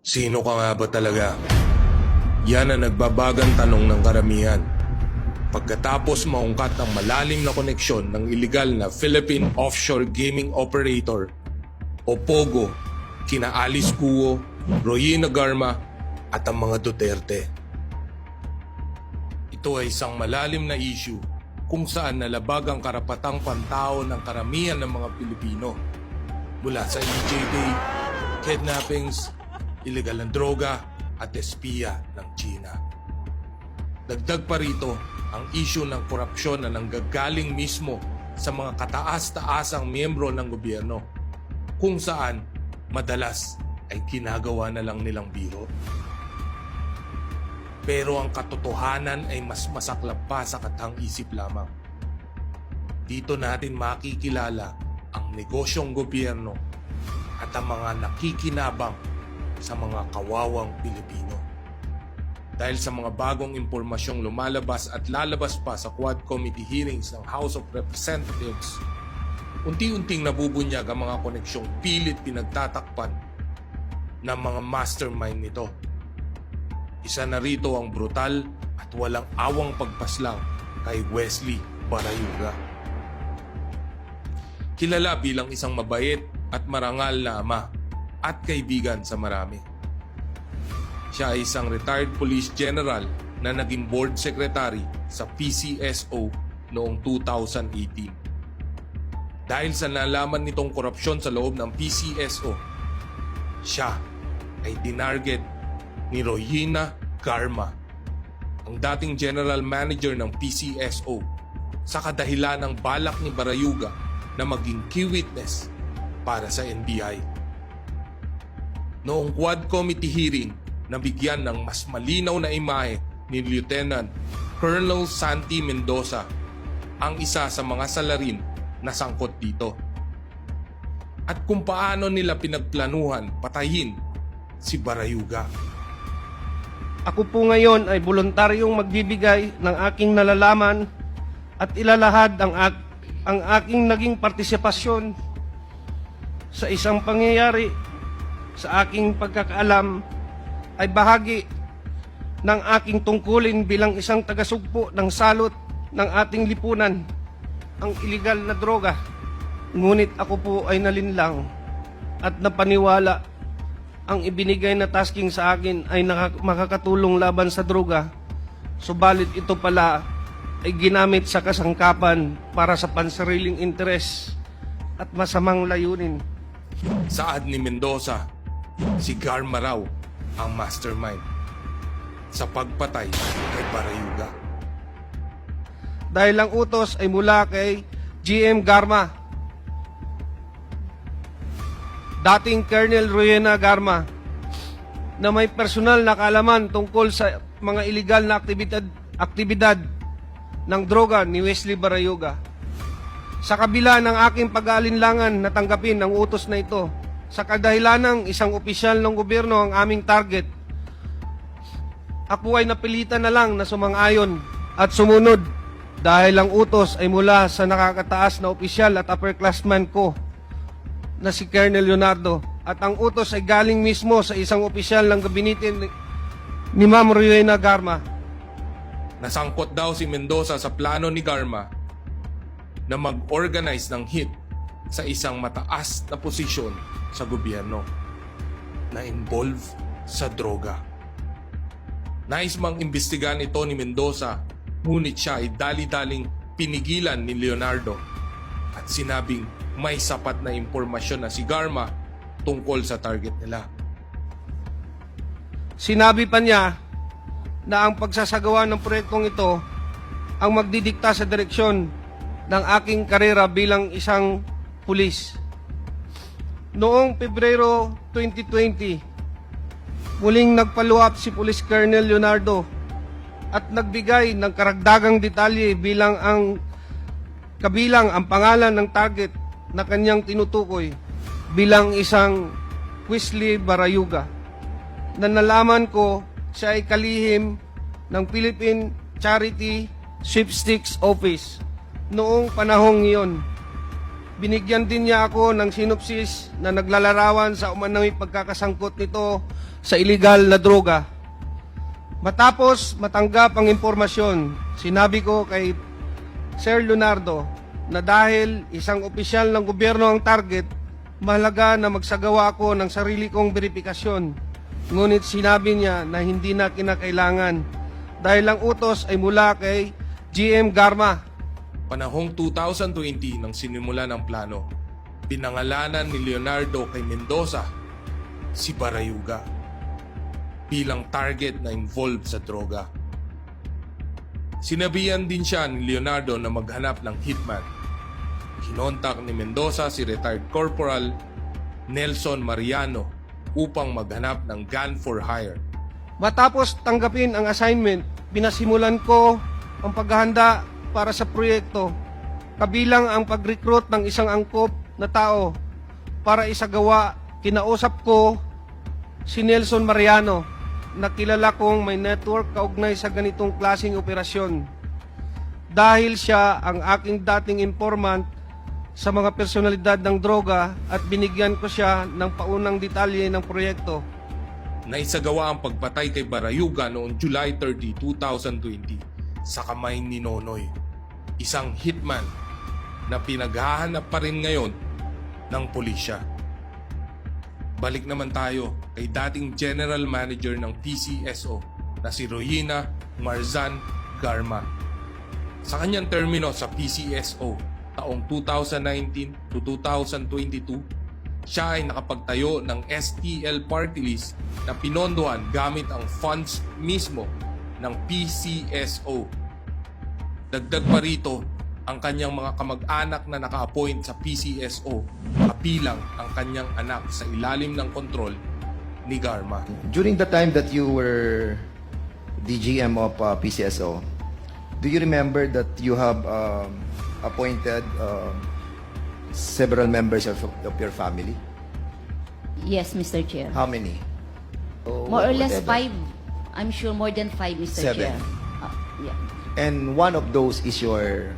Sino ka nga ba talaga? Yan ang nagbabagang tanong ng karamihan. Pagkatapos maungkat ang malalim na koneksyon ng iligal na Philippine Offshore Gaming Operator o POGO, kina Alice Guo, Royina Garma at ang mga Duterte. Ito ay isang malalim na issue kung saan nalabag ang karapatang pantao ng karamihan ng mga Pilipino mula sa EJD, kidnappings, illegal na droga at espiya ng China. Dagdag pa rito ang issue ng korupsyon na nanggagaling mismo sa mga kataas-taasang miyembro ng gobyerno kung saan madalas ay ginagawa na lang nilang biro. Pero ang katotohanan ay mas masaklap pa sa katang-isip lamang. Dito natin makikilala ang negosyong gobyerno at ang mga nakikinabang sa mga kawawang Pilipino. Dahil sa mga bagong impormasyong lumalabas at lalabas pa sa Quad Committee hearings ng House of Representatives, unti-unting nabubunyag ang mga koneksyong pilit pinagtatakpan ng mga mastermind nito. Isa na rito ang brutal at walang awang pagpaslang kay Wesley Barayuga. Kilala bilang isang mabait at marangal na ama at kaibigan sa marami. Siya ay isang retired police general na naging board secretary sa PCSO noong 2018. Dahil sa nalaman nitong korupsyon sa loob ng PCSO, siya ay dinarget ni Royina Garma, ang dating general manager ng PCSO, sa kadahilan ng balak ni Barayuga na maging key witness para sa NBI. Noong Quad Committee hearing, nabigyan ng mas malinaw na imahe ni Lieutenant Colonel Santi Mendoza, ang isa sa mga salarin na sangkot dito, at kung paano nila pinagplanuhan patayin si Barayuga. Ako po ngayon ay voluntaryong magbibigay ng aking nalalaman at ilalahad ang aking naging partisipasyon sa isang pangyayari sa aking pagkakaalam ay bahagi ng aking tungkulin bilang isang tagasugpo ng salot ng ating lipunan, ang iligal na droga. Ngunit ako po ay nalinlang at napaniwala ang ibinigay na tasking sa akin ay makakatulong laban sa droga. Subalit ito pala ay ginamit sa kasangkapan para sa pansariling interes at masamang layunin. Saad ni Mendoza, si Garma raw ang mastermind sa pagpatay kay Barayuga. Dahil ang utos ay mula kay GM Garma, dating Colonel Royina Garma, na may personal na kaalaman tungkol sa mga iligal na aktibidad ng droga ni Wesley Barayuga. Sa kabila ng aking pag-aalinlangan na tanggapin ang utos na ito, sa kadahilanang isang opisyal ng gobyerno ang aming target, ako ay napilitan na lang na sumang-ayon at sumunod dahil ang utos ay mula sa nakakataas na opisyal at upperclassman ko na si Colonel Leonardo, at ang utos ay galing mismo sa isang opisyal ng gabinete ni Ma'am Royina Garma. Nasangkot daw si Mendoza sa plano ni Garma na mag-organize ng hit sa isang mataas na posisyon sa gobyerno na involve sa droga. Nais mang imbestigahan ito ni Mendoza, ngunit siya ay dali-daling pinigilan ni Leonardo at sinabing may sapat na impormasyon na si Garma tungkol sa target nila. Sinabi pa niya na ang pagsasagawa ng proyektong ito ang magdidikta sa direksyon ng aking karera bilang isang pulis. Noong Pebrero 2020, muling nagpaluap si Police Colonel Leonardo at nagbigay ng karagdagang detalye kabilang ang pangalan ng target na kanyang tinutukoy bilang isang Wesley Barayuga, na nalaman ko siya ay kalihim ng Philippine Charity Sweepstakes Office noong panahong iyon. binigyan din niya ako ng sinopsis na naglalarawan sa umano'y pagkakasangkot nito sa illegal na droga. Matapos matanggap ang impormasyon, sinabi ko kay Sir Leonardo na dahil isang opisyal ng gobyerno ang target, mahalaga na magsagawa ako ng sarili kong verifikasyon. Ngunit sinabi niya na hindi na kinakailangan dahil ang utos ay mula kay GM Garma. Panahong 2020 nang sinimula ng plano, pinangalanan ni Leonardo kay Mendoza si Barayuga bilang target na involved sa droga. Sinabihan din siya ni Leonardo na maghanap ng hitman. Kinontak ni Mendoza si retired Corporal Nelson Mariano upang maghanap ng gun for hire. Matapos tanggapin ang assignment, pinasimulan ko ang paghahanda para sa proyekto, kabilang ang pag-recruit ng isang angkop na tao para isagawa. Kinausap ko si Nelson Mariano na kilala kong may network kaugnay sa ganitong klaseng operasyon. Dahil siya ang aking dating informant sa mga personalidad ng droga at binigyan ko siya ng paunang detalye ng proyekto. Naisagawa ang pagpatay kay Barayuga noong July 30, 2020 sa kamay ni Nonoy, isang hitman na pinaghahanap pa rin ngayon ng pulisya. Balik naman tayo kay dating General Manager ng PCSO na si Rohina Marzan Garma. Sa kanyang termino sa PCSO taong 2019 to 2022, siya ay nakapagtayo ng STL party list na pinondohan gamit ang funds mismo ng PCSO. Dagdag pa rito ang kanyang mga kamag-anak na naka-appoint sa PCSO, kabilang ang kanyang anak sa ilalim ng kontrol ni Garma. During the time that you were DGM of PCSO, do you remember that you have appointed several members of your family? Yes, Mr. Chair. How many? More or less Whatever. 5. I'm sure more than 5, Mr. 7. Chair. Yeah. And one of those is your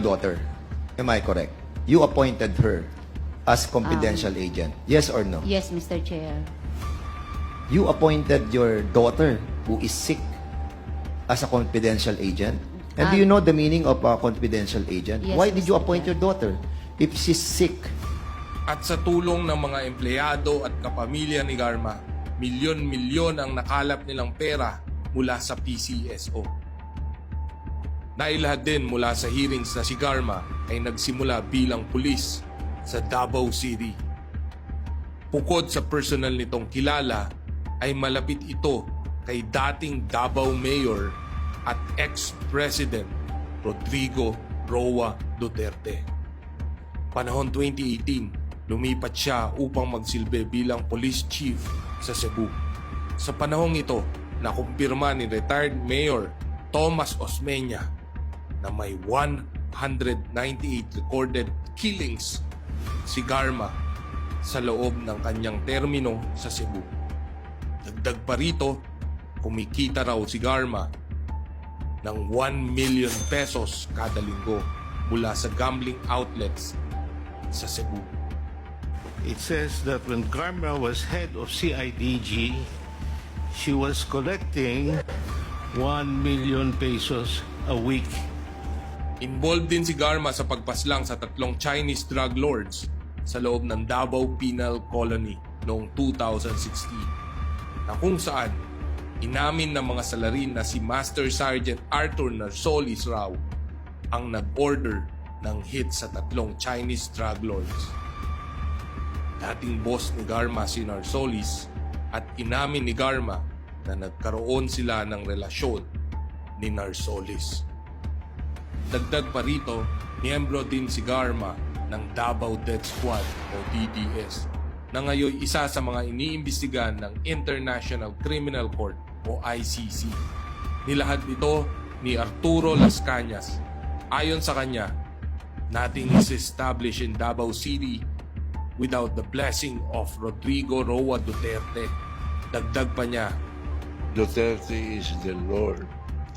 daughter. Am I correct? You appointed her as confidential agent. Yes or no? Yes, Mr. Chair. You appointed your daughter who is sick as a confidential agent. And do you know the meaning of a confidential agent? Yes, Why did you Mr. appoint Chair. your daughter if she's sick? At sa tulong ng mga empleyado at kapamilya ni Garma, milyon-milyon ang nakalap nilang pera mula sa PCSO. Nailahad din mula sa hearings na si Garma ay nagsimula bilang pulis sa Davao City. Bukod sa personal nitong kilala, ay malapit ito kay dating Davao Mayor at ex-President Rodrigo Roa Duterte. Panahon 2018, lumipat siya upang magsilbi bilang police chief sa Cebu. Sa panahong ito, nakumpirma ni retired Mayor Tomas Osmeña na may 198 recorded killings si Garma sa loob ng kanyang termino sa Cebu. Dagdag pa rito, kumikita raw si Garma ng 1 million pesos kada linggo mula sa gambling outlets sa Cebu. It says that when Garma was head of CIDG, she was collecting 1 million pesos a week. Involved din si Garma sa pagpaslang sa 3 Chinese drug lords sa loob ng Davao Penal Colony noong 2016, na kung saan inamin ng mga salarin na si Master Sergeant Arthur Narsolis raw ang nag-order ng hit sa 3 Chinese drug lords. Dating boss ni Garma si Narsolis at inamin ni Garma na nagkaroon sila ng relasyon ni Narsolis. Dagdag pa rito, miyembro din si Garma ng Davao Death Squad o DDS na ngayon isa sa mga iniimbestigahan ng International Criminal Court o ICC. Nilahad ito ni Arturo Las Cañas. Ayon sa kanya, nothing is established in Davao City without the blessing of Rodrigo Roa Duterte. Dagdag pa niya, Duterte is the Lord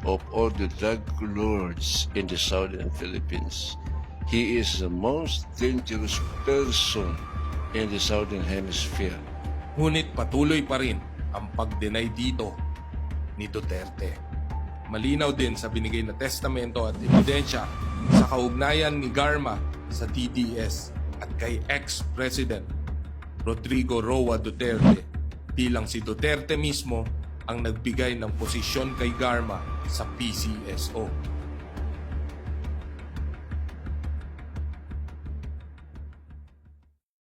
of all the drug lords in the southern Philippines. He is the most dangerous person in the Southern Hemisphere. Ngunit patuloy pa rin ang pag-deny dito ni Duterte. Malinaw din sa binigay na testamento at ebidensya sa kaugnayan ni Garma sa DDS at kay ex-President Rodrigo Roa Duterte bilang si Duterte mismo ang nagbigay ng posisyon kay Garma sa PCSO.